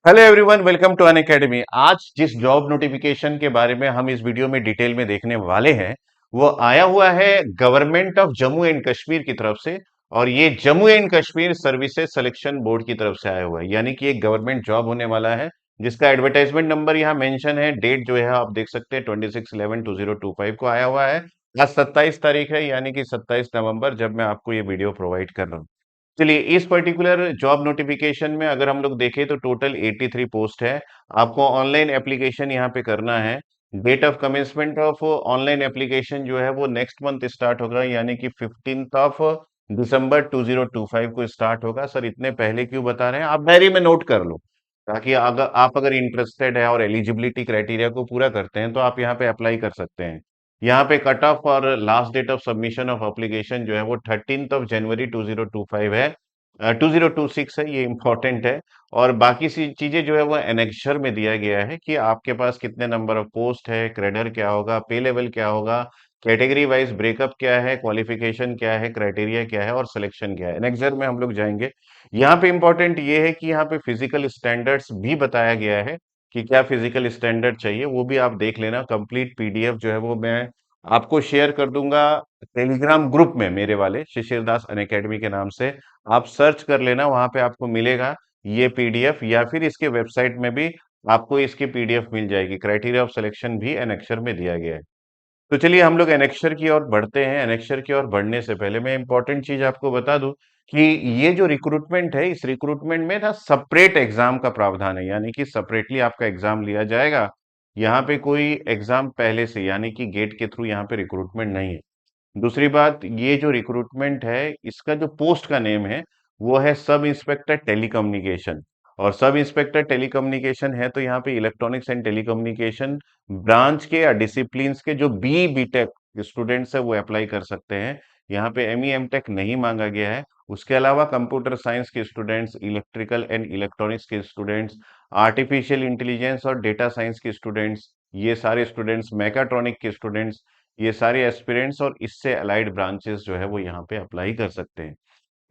Hello everyone, welcome to Unacademy. आज जिस job notification के बारे में हम इस वीडियो में डिटेल में देखने वाले हैं वो आया हुआ है government of Jammu and Kashmir की तरफ से। और ये Jammu and Kashmir services selection board की तरफ से आया हुआ है, यानी कि एक गवर्नमेंट जॉब होने वाला है जिसका एडवर्टाइजमेंट नंबर यहाँ मेंशन है। डेट जो है आप देख सकते हैं 26/11/2025 को आया हुआ है। आज 27 तारीख है, यानी कि 27 नवंबर, जब मैं आपको ये वीडियो प्रोवाइड कर रहा हूँ। चलिए, इस पर्टिकुलर जॉब नोटिफिकेशन में अगर हम लोग देखें तो टोटल 83 पोस्ट है। आपको ऑनलाइन एप्लीकेशन यहाँ पे करना है। Date of commencement of online application जो है वो नेक्स्ट मंथ स्टार्ट होगा, यानी कि 15 दिसंबर 2025 को स्टार्ट होगा। सर, इतने पहले क्यों बता रहे हैं? आप डायरी में नोट कर लो, ताकि अगर इंटरेस्टेड है और एलिजिबिलिटी क्राइटेरिया को पूरा करते हैं तो आप यहाँ पे अप्लाई कर सकते हैं। यहाँ पे कट ऑफ और last date of submission of application जो है वो 13 जनवरी 2025 है, 2026 है, ये इंपॉर्टेंट है। और बाकी सी चीजें जो है वो एनेक्सर में दिया गया है कि आपके पास कितने नंबर ऑफ पोस्ट है, क्रेडर क्या होगा, पे लेवल क्या होगा, कैटेगरी वाइज ब्रेकअप क्या है, क्वालिफिकेशन क्या है, क्राइटेरिया क्या है और सिलेक्शन क्या है। एनेक्सर में हम लोग जाएंगे। यहाँ पे इंपॉर्टेंट ये है कि यहाँ पे फिजिकल स्टैंडर्ड्स भी बताया गया है कि क्या फिजिकल स्टैंडर्ड चाहिए, वो भी आप देख लेना। कंप्लीट पीडीएफ जो है वो मैं आपको शेयर कर दूंगा टेलीग्राम ग्रुप में, मेरे वाले शिशिर दास अन अकेडमी के नाम से। आप सर्च कर लेना, वहां पे आपको मिलेगा ये पीडीएफ, या फिर इसके वेबसाइट में भी आपको इसकी पीडीएफ मिल जाएगी। क्राइटेरिया ऑफ सिलेक्शन भी एनेक्सर में दिया गया है। तो चलिए हम लोग एनेक्सर की ओर बढ़ते हैं। एनेक्सर की ओर बढ़ने से पहले मैं इंपॉर्टेंट चीज आपको बता दूं कि ये जो रिक्रूटमेंट है, इस रिक्रूटमेंट में ना सेपरेट एग्जाम का प्रावधान है, यानी कि सेपरेटली आपका एग्जाम लिया जाएगा। यहाँ पे कोई एग्जाम पहले से, यानी कि गेट के थ्रू यहाँ पे रिक्रूटमेंट नहीं है। दूसरी बात, ये जो रिक्रूटमेंट है इसका जो पोस्ट का नेम है वो है सब इंस्पेक्टर टेलीकम्युनिकेशन। और सब इंस्पेक्टर टेलीकम्युनिकेशन है तो यहाँ पे इलेक्ट्रॉनिक्स एंड टेलीकम्युनिकेशन ब्रांच के या डिसिप्लिन के जो बीटेक स्टूडेंट्स है वो अप्लाई कर सकते हैं। यहाँ पे एमई एमटेक नहीं मांगा गया है। उसके अलावा कंप्यूटर साइंस के स्टूडेंट्स, इलेक्ट्रिकल एंड इलेक्ट्रॉनिक्स के स्टूडेंट्स, आर्टिफिशियल इंटेलिजेंस और डेटा साइंस के स्टूडेंट्स, ये सारे स्टूडेंट्स, मैकाट्रॉनिक के स्टूडेंट्स, ये सारे एस्पिरेंट्स और इससे अलाइड ब्रांचेस जो है वो यहाँ पे अप्लाई कर सकते हैं।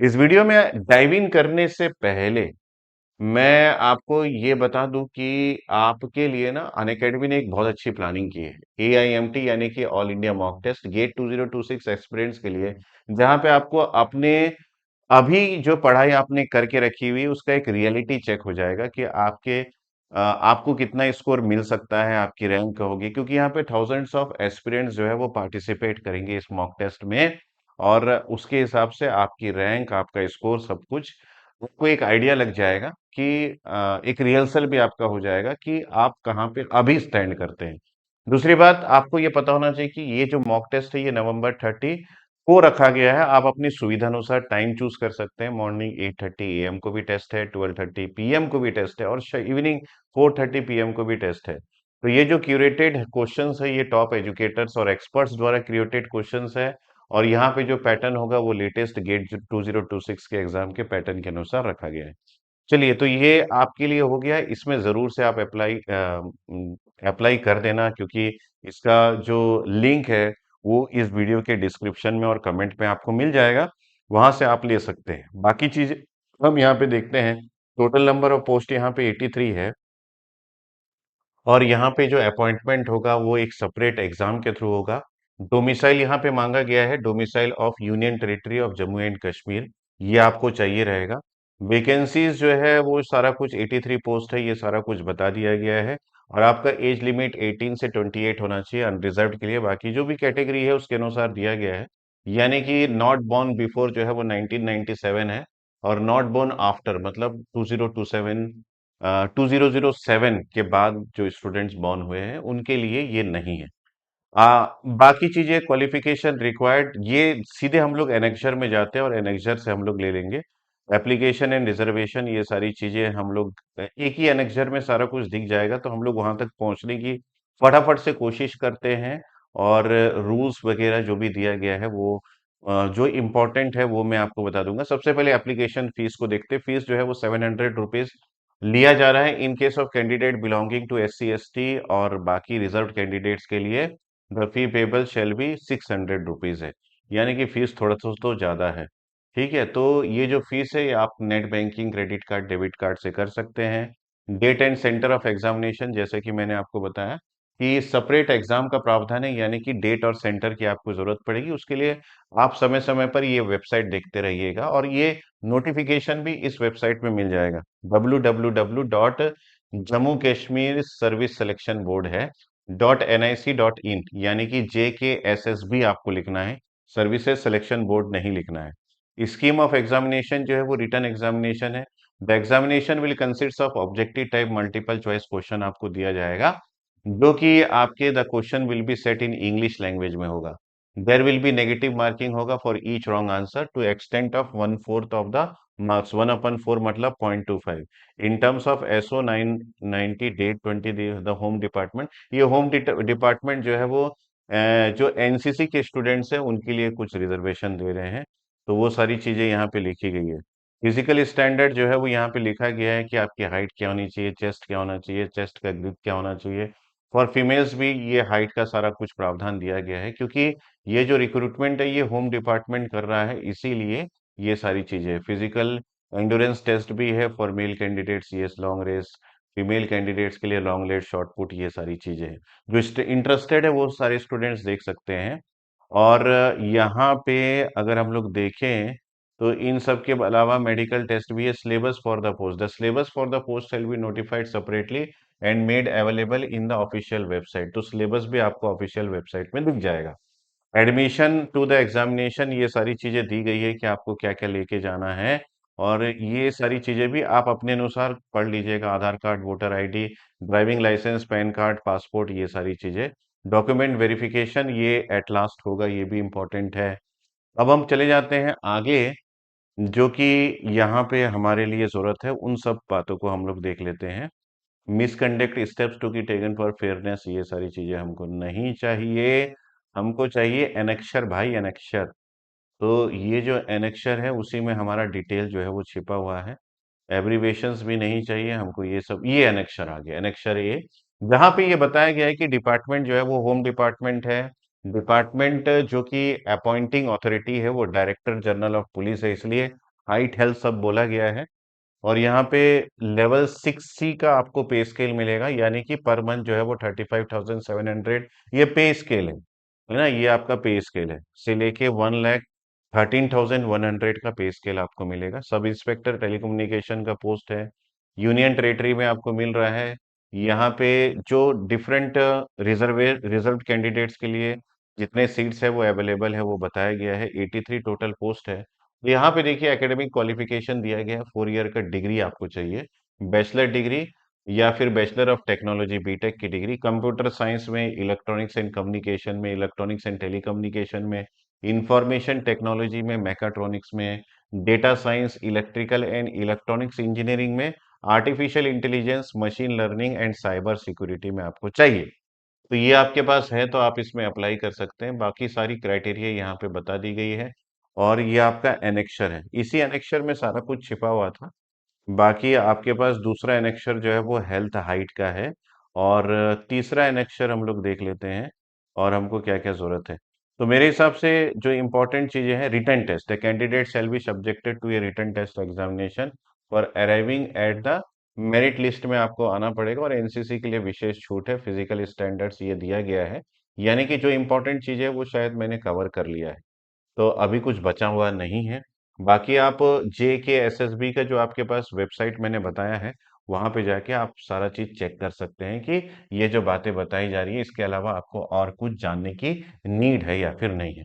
इस वीडियो में डाइव इन करने से पहले मैं आपको ये बता दूं कि आपके लिए ना अनअकैडमी ने एक बहुत अच्छी प्लानिंग की है। AIMT यानी कि all India mock test GATE 2026 experience के लिए, जहां पे आपको अपने अभी जो पढ़ाई आपने करके रखी हुई है उसका एक रियलिटी चेक हो जाएगा कि आपको कितना स्कोर मिल सकता है, आपकी रैंक होगी, क्योंकि यहाँ पे थाउजेंड्स ऑफ एस्पिरेंट्स जो है वो पार्टिसिपेट करेंगे इस मॉक टेस्ट में। और उसके हिसाब से आपकी रैंक, आपका स्कोर, सब कुछ आपको एक आइडिया लग जाएगा कि एक रिहर्सल भी आपका हो जाएगा कि आप कहाँ पे अभी स्टैंड करते हैं। दूसरी बात, आपको ये पता होना चाहिए कि ये जो मॉक टेस्ट है ये November 30 को रखा गया है। आप अपनी सुविधा अनुसार टाइम चूज कर सकते हैं। मॉर्निंग 8:30 AM को भी टेस्ट है, 12:30 PM को भी टेस्ट है, और इवनिंग 4:30 PM को भी टेस्ट है। तो ये जो क्यूरेटेड क्वेश्चंस है ये टॉप एजुकेटर्स और एक्सपर्ट्स द्वारा क्रिएटेड क्वेश्चंस है। और यहाँ पे जो पैटर्न होगा वो लेटेस्ट गेट 2026 के एग्जाम के पैटर्न के अनुसार रखा गया है। चलिए, तो ये आपके लिए हो गया है। इसमें जरूर से आप अप्लाई कर देना, क्योंकि इसका जो लिंक है वो इस वीडियो के डिस्क्रिप्शन में और कमेंट में आपको मिल जाएगा। वहां से आप ले सकते हैं। बाकी चीज हम यहाँ पे देखते हैं। टोटल नंबर ऑफ पोस्ट यहाँ पे 83 है। और यहाँ पे जो अपॉइंटमेंट होगा वो एक सेपरेट एग्जाम के थ्रू होगा। डोमिसाइल यहाँ पे मांगा गया है, domicile of union territory of Jammu and Kashmir, ये आपको चाहिए रहेगा। वैकेंसीज जो है वो सारा कुछ 83 पोस्ट है, ये सारा कुछ बता दिया गया है। और आपका एज लिमिट 18 से 28 होना चाहिए अनरिजर्व्ड के लिए। बाकी जो भी कैटेगरी है उसके अनुसार दिया गया है, यानी कि नॉट बोर्न बिफोर जो है वो 1997 है, और नॉट बोर्न आफ्टर मतलब 2007 के बाद जो स्टूडेंट्स बॉर्न हुए हैं उनके लिए ये नहीं है। बाकी चीजें, क्वालिफिकेशन रिक्वायर्ड, ये सीधे हम लोग एनेक्सर में जाते हैं और एनेक्सर से हम लोग ले लेंगे। एप्लीकेशन एंड रिजर्वेशन, ये सारी चीजें हम लोग एक ही एनेक्सर में सारा कुछ दिख जाएगा, तो हम लोग वहां तक पहुंचने की फटाफट से कोशिश करते हैं। और रूल्स वगैरह जो भी दिया गया है वो जो इम्पोर्टेंट है वो मैं आपको बता दूंगा। सबसे पहले एप्लीकेशन फीस को देखते हैं। फीस जो है वो 700 रुपीज लिया जा रहा है in case of candidate belonging to SC ST। और बाकी रिजर्व कैंडिडेट्स के लिए the fee payable shall be 600 rupees है, यानी कि फीस थोड़ा सा तो ज्यादा है। ठीक है, तो ये जो फीस है ये आप net banking, credit card, debit card से कर सकते हैं। Date and centre of examination, जैसे कि मैंने आपको बताया कि सेपरेट एग्जाम का प्रावधान है, यानी कि डेट और सेंटर की आपको जरूरत पड़ेगी। उसके लिए आप समय समय पर ये वेबसाइट देखते रहिएगा, और ये नोटिफिकेशन भी इस वेबसाइट में मिल जाएगा। www. Jammu Kashmir service selection board है .nic.in, यानी कि JKSSB आपको लिखना है, सर्विसेज सिलेक्शन बोर्ड नहीं लिखना है। स्कीम ऑफ एग्जामिनेशन जो है वो रिटन एग्जामिनेशन है। The examination will consist of objective type multiple choice question आपको दिया जाएगा, जो कि आपके the question will be set in English language में होगा। There will be negative marking होगा for each wrong answer to extent of 1/4 of the marks. 1/4 मतलब 0.25। In terms of SO 990 date 20 the home department, ये home department जो है वो जो NCC के स्टूडेंट्स हैं उनके लिए कुछ रिजर्वेशन दे रहे हैं, तो वो सारी चीजें यहाँ पे लिखी गई है। फिजिकल स्टैंडर्ड जो है वो यहाँ पे लिखा गया है कि आपकी हाइट क्या होनी चाहिए, चेस्ट क्या होना चाहिए, चेस्ट का ग्रिप क्या होना चाहिए। फॉर फीमेल्स भी ये हाइट का सारा कुछ प्रावधान दिया गया है, क्योंकि ये जो रिक्रूटमेंट है ये होम डिपार्टमेंट कर रहा है, इसीलिए ये सारी चीजें। फिजिकल एंड्योरेंस टेस्ट भी है फॉर मेल कैंडिडेट्स, ये लॉन्ग रेस। फीमेल कैंडिडेट्स के लिए लॉन्ग लेट शॉर्ट पुट, ये सारी चीजें हैं। जो इंटरेस्टेड है वो सारे स्टूडेंट्स देख सकते हैं। और यहाँ पे अगर हम लोग देखें तो इन सब के अलावा मेडिकल टेस्ट भी है। Syllabus for the post, the syllabus for the post will be notified separately and made available in the official website. तो सिलेबस भी आपको ऑफिशियल वेबसाइट में दिख जाएगा। एडमिशन टू द एग्जामिनेशन, ये सारी चीजें दी गई है कि आपको क्या क्या लेके जाना है, और ये सारी चीजें भी आप अपने अनुसार पढ़ लीजिएगा। Aadhaar card, voter ID, driving licence, pan card, passport, ये सारी चीजें। डॉक्यूमेंट वेरिफिकेशन ये एट लास्ट होगा, ये भी इम्पोर्टेंट है। अब हम चले जाते हैं आगे, जो कि यहाँ पे हमारे लिए जरूरत है, उन सब बातों को हम लोग देख लेते हैं। मिसकंडक्ट स्टेप्स टू की टेकन फॉर फेयरनेस, ये सारी चीजें हमको नहीं चाहिए। हमको चाहिए एनेक्शर भाई, एनेक्शर। तो ये जो एनेक्शर है उसी में हमारा डिटेल जो है वो छिपा हुआ है। एब्रीवेशंस भी नहीं चाहिए हमको, ये सब। ये एनेक्शर आ गया, एनेक्शर ये, जहाँ पे ये बताया गया है कि डिपार्टमेंट जो है वो होम डिपार्टमेंट है। डिपार्टमेंट जो कि अपॉइंटिंग अथॉरिटी है वो डायरेक्टर जनरल ऑफ पुलिस है, इसलिए हाइट हेल्थ सब बोला गया है। और यहाँ पे लेवल 6C का आपको पे स्केल मिलेगा, यानी कि पर मंथ जो है वो 35,700, ये पे स्केल है ना, ये आपका पे स्केल है, से लेके 1,13,100 का पे स्केल आपको मिलेगा। सब इंस्पेक्टर टेलीकम्युनिकेशन का पोस्ट है, यूनियन टेरिटरी में आपको मिल रहा है। यहाँ पे जो डिफरेंट रिजर्व कैंडिडेट्स के लिए जितने सीट्स है वो अवेलेबल है वो बताया गया है। 83 टोटल पोस्ट है। यहाँ पे देखिए एकेडमिक क्वालिफिकेशन दिया गया है, 4 ईयर का डिग्री आपको चाहिए, बैचलर डिग्री या फिर बैचलर ऑफ टेक्नोलॉजी बीटेक की डिग्री, कंप्यूटर साइंस में, इलेक्ट्रॉनिक्स एंड कम्युनिकेशन में, इलेक्ट्रॉनिक्स एंड टेलीकम्युनिकेशन में, इंफॉर्मेशन टेक्नोलॉजी में, मैकाट्रॉनिक्स में, data science, electrical and electronics engineering में, artificial intelligence, machine learning and cyber security में आपको चाहिए। तो ये आपके पास है तो आप इसमें अप्लाई कर सकते हैं। बाकी सारी क्राइटेरिया यहाँ पे बता दी गई है। और ये आपका एनेक्शर है, इसी एनेक्शर में सारा कुछ छिपा हुआ था। बाकी आपके पास दूसरा एनेक्शर जो है वो हेल्थ हाइट का है। और तीसरा एनेक्शर हम लोग देख लेते हैं, और हमको क्या क्या जरूरत है। तो मेरे हिसाब से जो इंपॉर्टेंट चीजें हैं, written test, the candidate shall be subjected to a written test examination for arriving at the merit list में आपको आना पड़ेगा। और एनसीसी के लिए विशेष छूट है, फिजिकल स्टैंडर्ड्स ये दिया गया है। यानी कि जो इंपॉर्टेंट चीज है वो शायद मैंने कवर कर लिया है, तो अभी कुछ बचा हुआ नहीं है। बाकी आप JKSSB का जो आपके पास वेबसाइट मैंने बताया है, वहां पे जाके आप सारा चीज चेक कर सकते हैं कि ये जो बातें बताई जा रही है इसके अलावा आपको और कुछ जानने की नीड है या फिर नहीं है।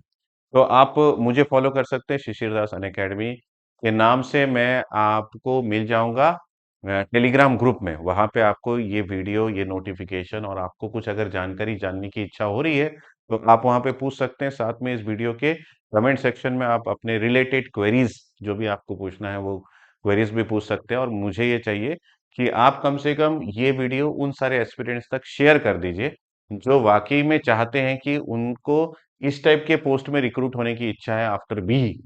तो आप मुझे फॉलो कर सकते हैं शिशिर दास अनअकैडमी के नाम से, मैं आपको मिल जाऊंगा टेलीग्राम ग्रुप में। वहां पे आपको ये वीडियो, ये नोटिफिकेशन, और आपको कुछ अगर जानकारी जानने की इच्छा हो रही है तो आप वहां पे पूछ सकते हैं। साथ में इस वीडियो के कमेंट सेक्शन में आप अपने रिलेटेड क्वेरीज जो भी आपको पूछना है वो क्वेरीज भी पूछ सकते हैं। और मुझे ये चाहिए कि आप कम से कम ये वीडियो उन सारे एस्पिरेंट्स तक शेयर कर दीजिए जो वाकई में चाहते हैं कि उनको इस टाइप के पोस्ट में रिक्रूट होने की इच्छा है आफ्टर बी,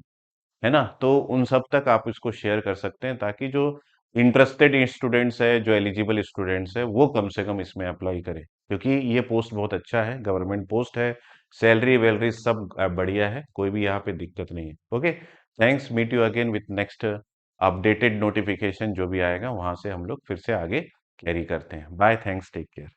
है ना। तो उन सब तक आप इसको शेयर कर सकते हैं, ताकि जो इंटरेस्टेड स्टूडेंट्स है, जो एलिजिबल स्टूडेंट्स है, वो कम से कम इसमें अप्लाई करें, क्योंकि ये पोस्ट बहुत अच्छा है, गवर्नमेंट पोस्ट है। सैलरी वैलरी सब बढ़िया है, कोई भी यहाँ पे दिक्कत नहीं है। Okay, thanks, meet you again with next updated notification जो भी आएगा, वहां से हम लोग फिर से आगे कैरी करते हैं। Bye, thanks, take care.